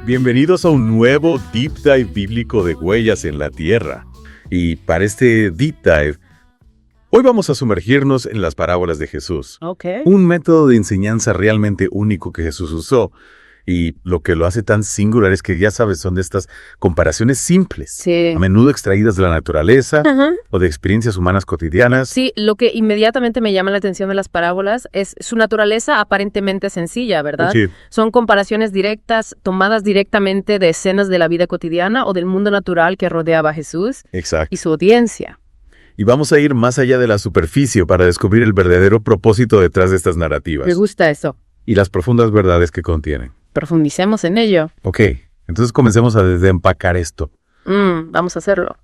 Bienvenidos a un nuevo Deep Dive bíblico de Huellas en la Tierra. Y para este Deep Dive, hoy vamos a sumergirnos en las parábolas de Jesús. Un método de enseñanza realmente único que Jesús usó. Y lo que lo hace tan singular es que, ya sabes, son de estas comparaciones simples, Sí. a menudo extraídas de la naturaleza o de experiencias humanas cotidianas. Sí, lo que inmediatamente me llama la atención de las parábolas es su naturaleza aparentemente sencilla, ¿verdad? Sí. Son comparaciones directas, tomadas directamente de escenas de la vida cotidiana o del mundo natural que rodeaba a Jesús Exacto. y su audiencia. Y vamos a ir más allá de la superficie para descubrir el verdadero propósito detrás de estas narrativas Me gusta eso. y las profundas verdades que contienen. Profundicemos en ello. Ok, entonces comencemos a desempacar esto. Vamos a hacerlo.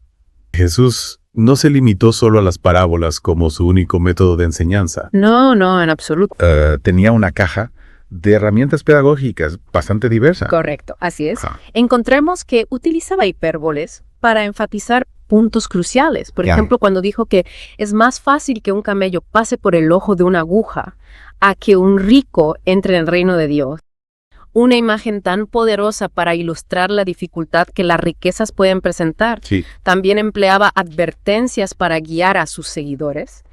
Jesús no se limitó solo a las parábolas como su único método de enseñanza. No, en absoluto. Tenía una caja de herramientas pedagógicas bastante diversa. Correcto, así es. Ajá. Encontremos que utilizaba hipérboles para enfatizar puntos cruciales. Por Ya. ejemplo, cuando dijo que es más fácil que un camello pase por el ojo de una aguja a que un rico entre en el reino de Dios. Una imagen tan poderosa para ilustrar la dificultad que las riquezas pueden presentar. Sí, También empleaba advertencias para guiar a sus seguidores,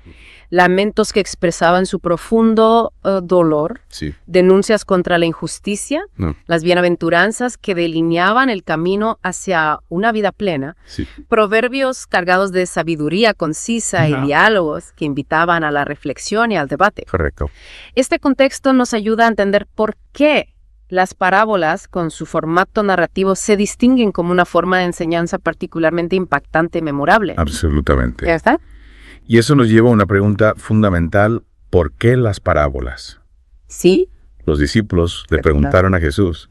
lamentos que expresaban su profundo dolor, sí. denuncias contra la injusticia, No, las bienaventuranzas que delineaban el camino hacia una vida plena, sí. proverbios cargados de sabiduría concisa y Ajá. diálogos que invitaban a la reflexión y al debate. Correcto. Este contexto nos ayuda a entender por qué las parábolas, con su formato narrativo, se distinguen como una forma de enseñanza particularmente impactante y memorable. Absolutamente. ¿Ya está? Y eso nos lleva a una pregunta fundamental. ¿Por qué las parábolas? Sí. Los discípulos le ¿Verdad? preguntaron a Jesús.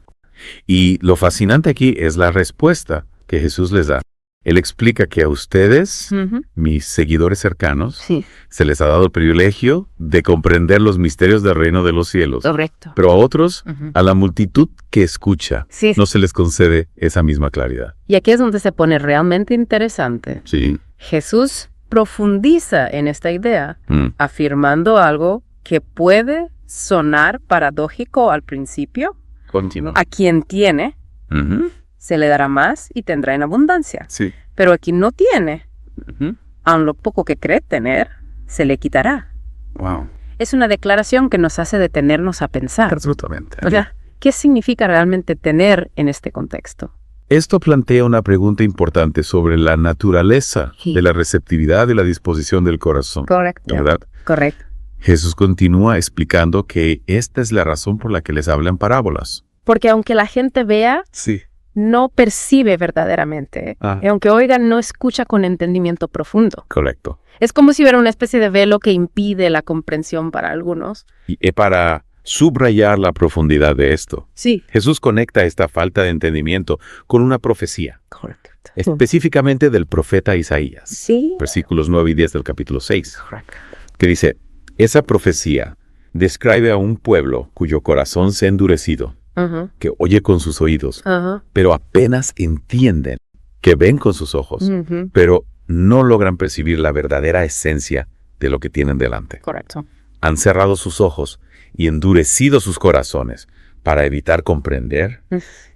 Y lo fascinante aquí es la respuesta que Jesús les da. Él explica que a ustedes, mis seguidores cercanos, Sí, se les ha dado el privilegio de comprender los misterios del reino de los cielos. correcto. Pero a otros, a la multitud que escucha, Sí. no se les concede esa misma claridad. Y aquí es donde se pone realmente interesante. Sí. Jesús profundiza en esta idea, Mm. afirmando algo que puede sonar paradójico al principio. Continúa. A quien tiene, Ujú. se le dará más y tendrá en abundancia. Sí. Pero a quien no tiene, Ujú. aun lo poco que cree tener, se le quitará. Wow. Es una declaración que nos hace detenernos a pensar. Absolutamente. O sea, ¿qué significa realmente tener en este contexto? Esto plantea una pregunta importante sobre la naturaleza Sí. de la receptividad y la disposición del corazón. Correcto. ¿Verdad? Correcto. Jesús continúa explicando que esta es la razón por la que les hablan parábolas. Porque aunque la gente vea, Sí. no percibe verdaderamente. Ah. Y aunque oiga, no escucha con entendimiento profundo. Correcto. Es como si hubiera una especie de velo que impide la comprensión para algunos. Y para subrayar la profundidad de esto, Sí. Jesús conecta esta falta de entendimiento con una profecía, Correcto. específicamente del profeta Isaías, Sí. versículos 9 y 10 del capítulo 6, Correcto. que dice, esa profecía describe a un pueblo cuyo corazón se ha endurecido, Ajá. que oye con sus oídos, Ajá. pero apenas entienden, que ven con sus ojos, Ujú. pero no logran percibir la verdadera esencia de lo que tienen delante. Correcto. Han cerrado sus ojos y endurecido sus corazones para evitar comprender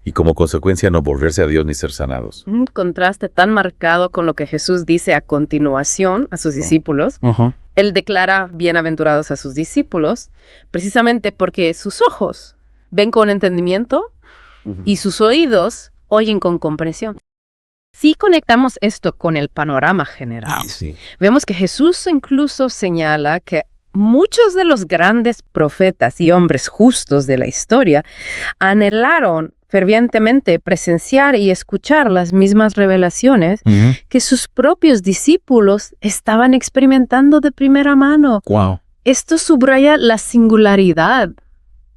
y como consecuencia no volverse a Dios ni ser sanados. Un contraste tan marcado con lo que Jesús dice a continuación a sus discípulos. Él declara bienaventurados a sus discípulos precisamente porque sus ojos ven con entendimiento y sus oídos oyen con comprensión. Si conectamos esto con el panorama general, Sí. vemos que Jesús incluso señala que muchos de los grandes profetas y hombres justos de la historia anhelaron fervientemente presenciar y escuchar las mismas revelaciones que sus propios discípulos estaban experimentando de primera mano. Wow. Esto subraya la singularidad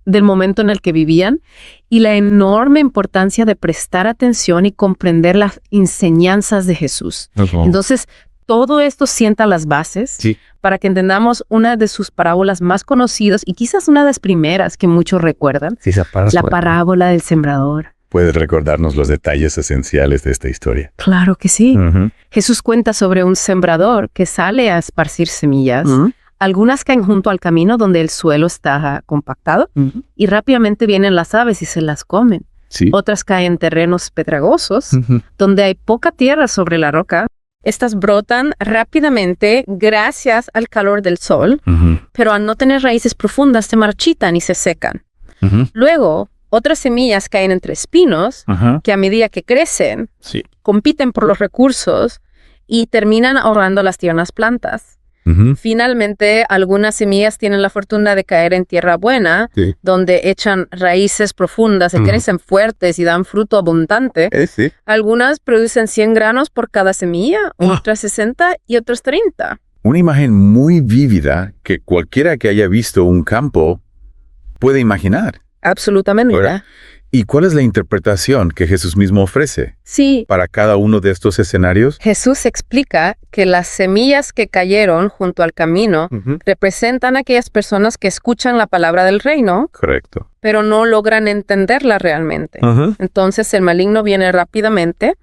del momento en el que vivían y la enorme importancia de prestar atención y comprender las enseñanzas de Jesús. Entonces, todo esto sienta las bases Sí. para que entendamos una de sus parábolas más conocidas y quizás una de las primeras que muchos recuerdan, Sí, la parábola del sembrador. ¿Puedes recordarnos los detalles esenciales de esta historia? Claro que sí. Jesús cuenta sobre un sembrador que sale a esparcir semillas. Algunas caen junto al camino donde el suelo está compactado y rápidamente vienen las aves y se las comen. Sí. Otras caen en terrenos pedregosos, donde hay poca tierra sobre la roca. Estas brotan rápidamente gracias al calor del sol, pero al no tener raíces profundas se marchitan y se secan. Luego, otras semillas caen entre espinos que a medida que crecen, compiten por los recursos y terminan ahogando las tiernas plantas. Finalmente, algunas semillas tienen la fortuna de caer en tierra buena, donde echan raíces profundas, se crecen fuertes y dan fruto abundante. Algunas producen 100 granos por cada semilla, otras 60 y otras 30. Una imagen muy vívida que cualquiera que haya visto un campo puede imaginar. Absolutamente. ¿Verdad? ¿Y cuál es la interpretación que Jesús mismo ofrece? Sí. Para cada uno de estos escenarios. Jesús explica que las semillas que cayeron junto al camino representan a aquellas personas que escuchan la palabra del reino. Correcto. Pero no logran entenderla realmente. Entonces el maligno viene rápidamente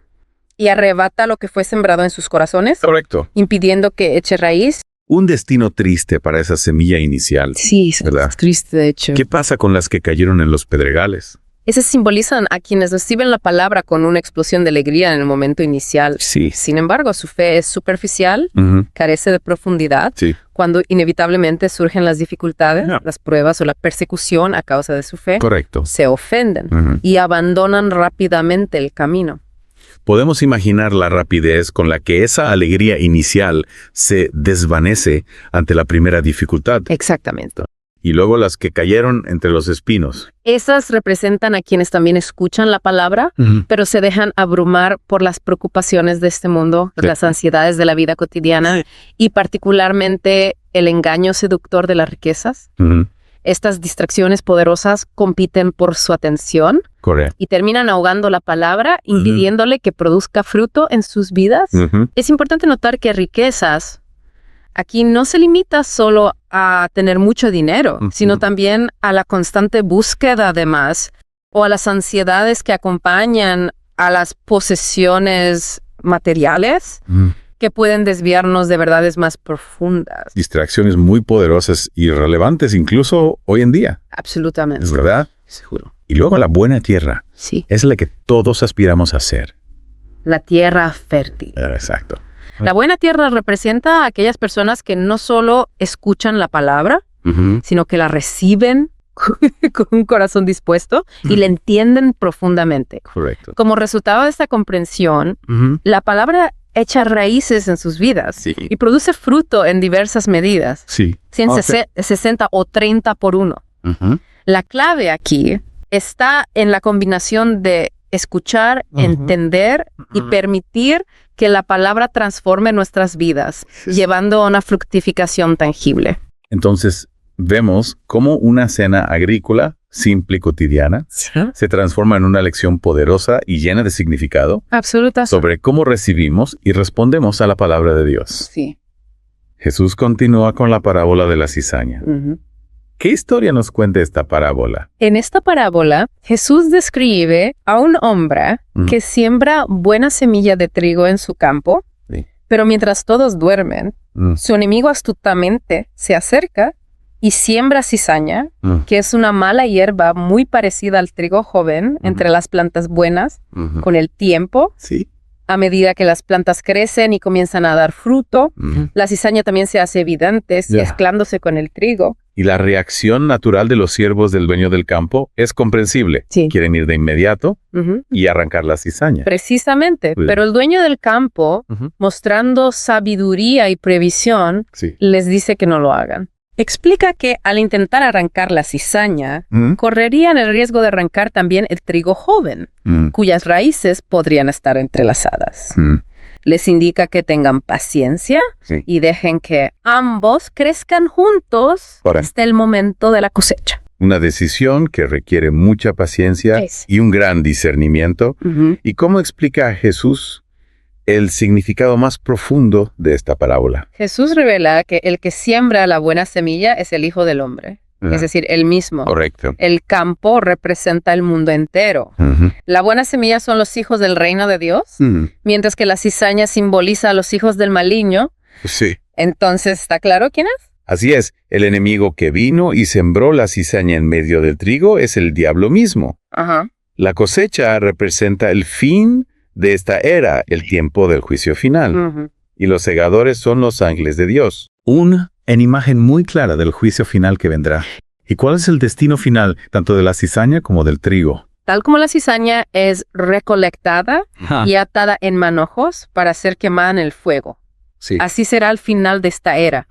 y arrebata lo que fue sembrado en sus corazones. Correcto. Impidiendo que eche raíz. Un destino triste para esa semilla inicial. Sí, es triste de hecho. ¿Qué pasa con las que cayeron en los pedregales? Esas simbolizan a quienes reciben la palabra con una explosión de alegría en el momento inicial. Sí. Sin embargo, su fe es superficial, carece de profundidad. Sí. Cuando inevitablemente surgen las dificultades, las pruebas o la persecución a causa de su fe, correcto, se ofenden y abandonan rápidamente el camino. Podemos imaginar la rapidez con la que esa alegría inicial se desvanece ante la primera dificultad. Exactamente. Y luego las que cayeron entre los espinos. Esas representan a quienes también escuchan la palabra, pero se dejan abrumar por las preocupaciones de este mundo, las ansiedades de la vida cotidiana y particularmente el engaño seductor de las riquezas. Estas distracciones poderosas compiten por su atención. Correcto. Y terminan ahogando la palabra, impidiéndole que produzca fruto en sus vidas. Es importante notar que riquezas aquí no se limita solo a tener mucho dinero, sino también a la constante búsqueda de más o a las ansiedades que acompañan a las posesiones materiales que pueden desviarnos de verdades más profundas. Distracciones muy poderosas y relevantes incluso hoy en día. Absolutamente. ¿Es verdad? Seguro. Y luego la buena tierra. Sí. Es la que todos aspiramos a ser. La tierra fértil. Exacto. La buena tierra representa a aquellas personas que no solo escuchan la palabra, sino que la reciben con un corazón dispuesto y la entienden profundamente. Correcto. Como resultado de esta comprensión, la palabra echa raíces en sus vidas y produce fruto en diversas medidas. 60 o 30 por uno. La clave aquí está en la combinación de escuchar, entender y permitir que la palabra transforme nuestras vidas, llevando a una fructificación tangible. Entonces, vemos cómo una cena agrícola, simple y cotidiana, se transforma en una lección poderosa y llena de significado sobre cómo recibimos y respondemos a la palabra de Dios. Sí. Jesús continúa con la parábola de la cizaña. ¿Qué historia nos cuenta esta parábola? En esta parábola, Jesús describe a un hombre que siembra buena semilla de trigo en su campo, pero mientras todos duermen, su enemigo astutamente se acerca y siembra cizaña, que es una mala hierba muy parecida al trigo joven entre las plantas buenas. Con el tiempo, a medida que las plantas crecen y comienzan a dar fruto, la cizaña también se hace evidente, mezclándose con el trigo. Y la reacción natural de los siervos del dueño del campo es comprensible. Quieren ir de inmediato y arrancar la cizaña. Precisamente, pero el dueño del campo, mostrando sabiduría y previsión, les dice que no lo hagan. Explica que al intentar arrancar la cizaña, correrían el riesgo de arrancar también el trigo joven, cuyas raíces podrían estar entrelazadas. Les indica que tengan paciencia y dejen que ambos crezcan juntos hasta el momento de la cosecha. Una decisión que requiere mucha paciencia y un gran discernimiento. ¿Y cómo explica a Jesús el significado más profundo de esta parábola? Jesús revela que el que siembra la buena semilla es el Hijo del Hombre. Es decir, él mismo. Correcto. El campo representa el mundo entero. La buena semilla son los hijos del reino de Dios, mientras que la cizaña simboliza a los hijos del maligno. Entonces, ¿está claro quién es? Así es. El enemigo que vino y sembró la cizaña en medio del trigo es el diablo mismo. La cosecha representa el fin de esta era, el tiempo del juicio final. Y los segadores son los ángeles de Dios. En imagen muy clara del juicio final que vendrá. ¿Y cuál es el destino final, tanto de la cizaña como del trigo? Tal como la cizaña es recolectada y atada en manojos para ser quemada en el fuego. Sí. Así será el final de esta era.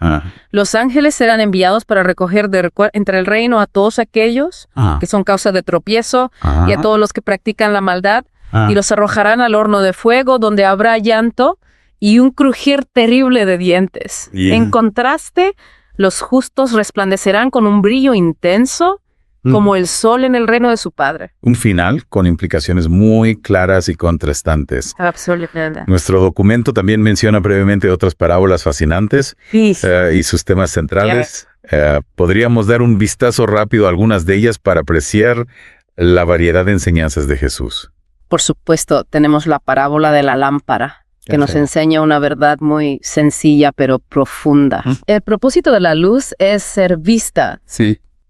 Los ángeles serán enviados para recoger entre el reino a todos aquellos que son causa de tropiezo y a todos los que practican la maldad y los arrojarán al horno de fuego donde habrá llanto y un crujir terrible de dientes. En contraste, los justos resplandecerán con un brillo intenso como el sol en el reino de su Padre. Un final con implicaciones muy claras y contrastantes. Absolutamente. Nuestro documento también menciona brevemente otras parábolas fascinantes y sus temas centrales. Podríamos dar un vistazo rápido a algunas de ellas para apreciar la variedad de enseñanzas de Jesús. Por supuesto, tenemos la parábola de la lámpara, que nos enseña una verdad muy sencilla pero profunda. El propósito de la luz es ser vista,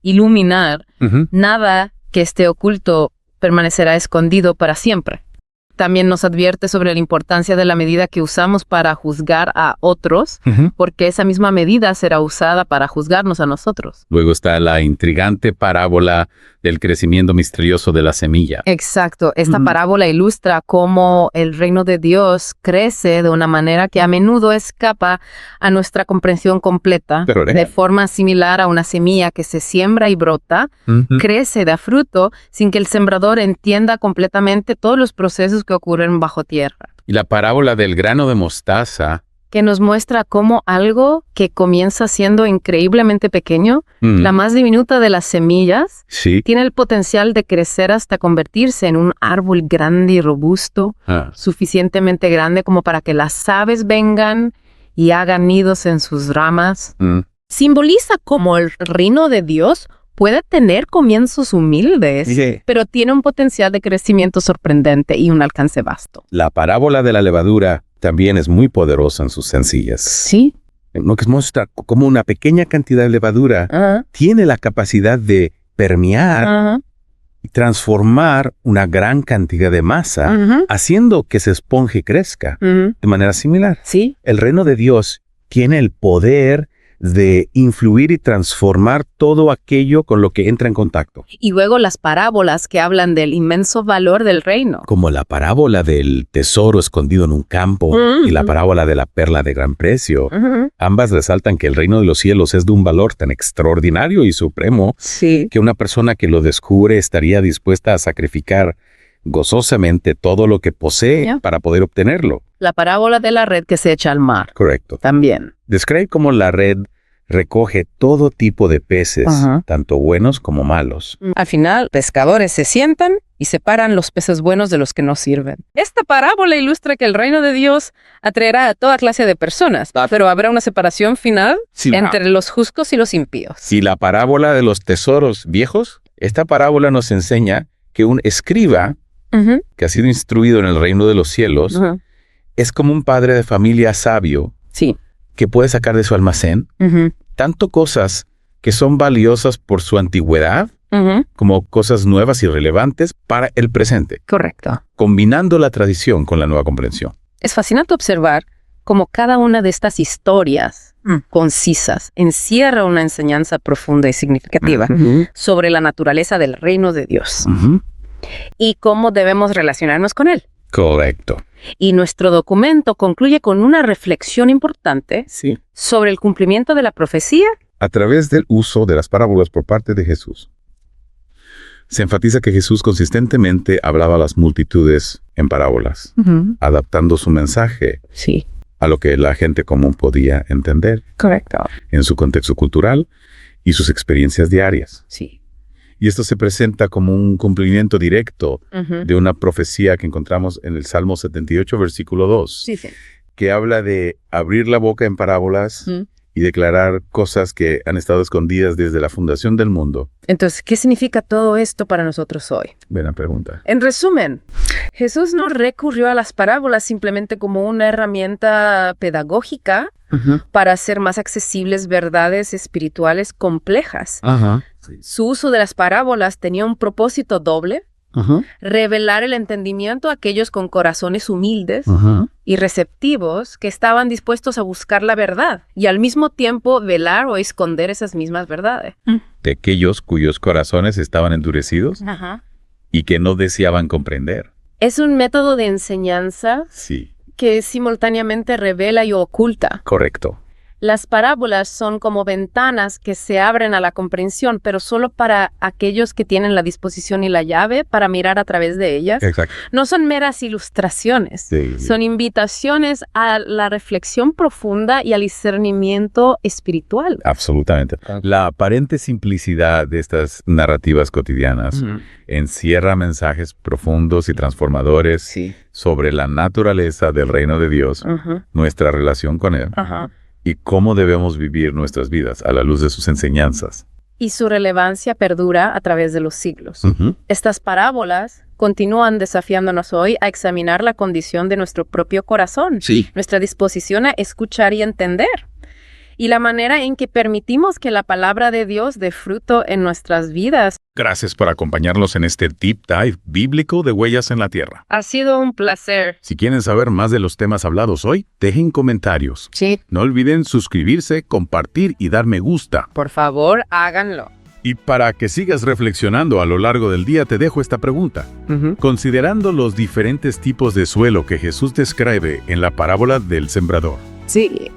iluminar. Nada que esté oculto permanecerá escondido para siempre. También nos advierte sobre la importancia de la medida que usamos para juzgar a otros, porque esa misma medida será usada para juzgarnos a nosotros. Luego está la intrigante parábola del crecimiento misterioso de la semilla. Exacto. Esta parábola ilustra cómo el reino de Dios crece de una manera que a menudo escapa a nuestra comprensión completa. De forma similar a una semilla que se siembra y brota, crece, da fruto, sin que el sembrador entienda completamente todos los procesos que ocurren bajo tierra. Y la parábola del grano de mostaza, que nos muestra cómo algo que comienza siendo increíblemente pequeño, la más diminuta de las semillas, tiene el potencial de crecer hasta convertirse en un árbol grande y robusto, suficientemente grande como para que las aves vengan y hagan nidos en sus ramas. Simboliza cómo el reino de Dios puede tener comienzos humildes, pero tiene un potencial de crecimiento sorprendente y un alcance vasto. La parábola de la levadura también es muy poderosa en sus sencillas. Sí. Lo que muestra cómo una pequeña cantidad de levadura tiene la capacidad de permear y transformar una gran cantidad de masa, haciendo que ese esponje crezca de manera similar. Sí. El reino de Dios tiene el poder de influir y transformar todo aquello con lo que entra en contacto. Y luego las parábolas que hablan del inmenso valor del reino. Como la parábola del tesoro escondido en un campo y la parábola de la perla de gran precio. Ambas resaltan que el reino de los cielos es de un valor tan extraordinario y supremo que una persona que lo descubre estaría dispuesta a sacrificar gozosamente todo lo que posee para poder obtenerlo. La parábola de la red que se echa al mar. Correcto. También. Describe cómo la red recoge todo tipo de peces, tanto buenos como malos. Al final, pescadores se sientan y separan los peces buenos de los que no sirven. Esta parábola ilustra que el reino de Dios atraerá a toda clase de personas, pero habrá una separación final entre los justos y los impíos. Y la parábola de los tesoros viejos, esta parábola nos enseña que un escriba que ha sido instruido en el reino de los cielos es como un padre de familia sabio que puede sacar de su almacén tanto cosas que son valiosas por su antigüedad como cosas nuevas y relevantes para el presente. Correcto. Combinando la tradición con la nueva comprensión. Es fascinante observar cómo cada una de estas historias concisas encierra una enseñanza profunda y significativa sobre la naturaleza del reino de Dios y cómo debemos relacionarnos con él. Correcto. Y nuestro documento concluye con una reflexión importante sobre el cumplimiento de la profecía a través del uso de las parábolas por parte de Jesús. Se enfatiza que Jesús consistentemente hablaba a las multitudes en parábolas, adaptando su mensaje a lo que la gente común podía entender. Correcto. En su contexto cultural y sus experiencias diarias. Y esto se presenta como un cumplimiento directo de una profecía que encontramos en el Salmo 78, versículo 2, que habla de abrir la boca en parábolas y declarar cosas que han estado escondidas desde la fundación del mundo. Entonces, ¿qué significa todo esto para nosotros hoy? Buena pregunta. En resumen, Jesús no recurrió a las parábolas simplemente como una herramienta pedagógica para hacer más accesibles verdades espirituales complejas. Su uso de las parábolas tenía un propósito doble. revelar el entendimiento a aquellos con corazones humildes y receptivos que estaban dispuestos a buscar la verdad y al mismo tiempo velar o esconder esas mismas verdades. De aquellos cuyos corazones estaban endurecidos y que no deseaban comprender. Es un método de enseñanza que simultáneamente revela y oculta. Correcto. Las parábolas son como ventanas que se abren a la comprensión, pero solo para aquellos que tienen la disposición y la llave para mirar a través de ellas. Exacto. No son meras ilustraciones, son invitaciones a la reflexión profunda y al discernimiento espiritual. Absolutamente. La aparente simplicidad de estas narrativas cotidianas encierra mensajes profundos y transformadores sobre la naturaleza del reino de Dios, nuestra relación con Él. Y cómo debemos vivir nuestras vidas a la luz de sus enseñanzas. Y su relevancia perdura a través de los siglos. Estas parábolas continúan desafiándonos hoy a examinar la condición de nuestro propio corazón, nuestra disposición a escuchar y entender, y la manera en que permitimos que la palabra de Dios dé fruto en nuestras vidas. Gracias por acompañarnos en este Deep Dive bíblico de Huellas en la Tierra. Ha sido un placer. Si quieren saber más de los temas hablados hoy, dejen comentarios. No olviden suscribirse, compartir y dar me gusta. Por favor, háganlo. Y para que sigas reflexionando a lo largo del día, te dejo esta pregunta. Considerando los diferentes tipos de suelo que Jesús describe en la parábola del sembrador,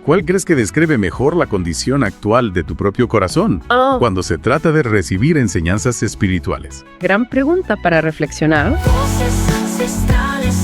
¿cuál crees que describe mejor la condición actual de tu propio corazón cuando se trata de recibir enseñanzas espirituales? Gran pregunta para reflexionar. Voces ancestrales.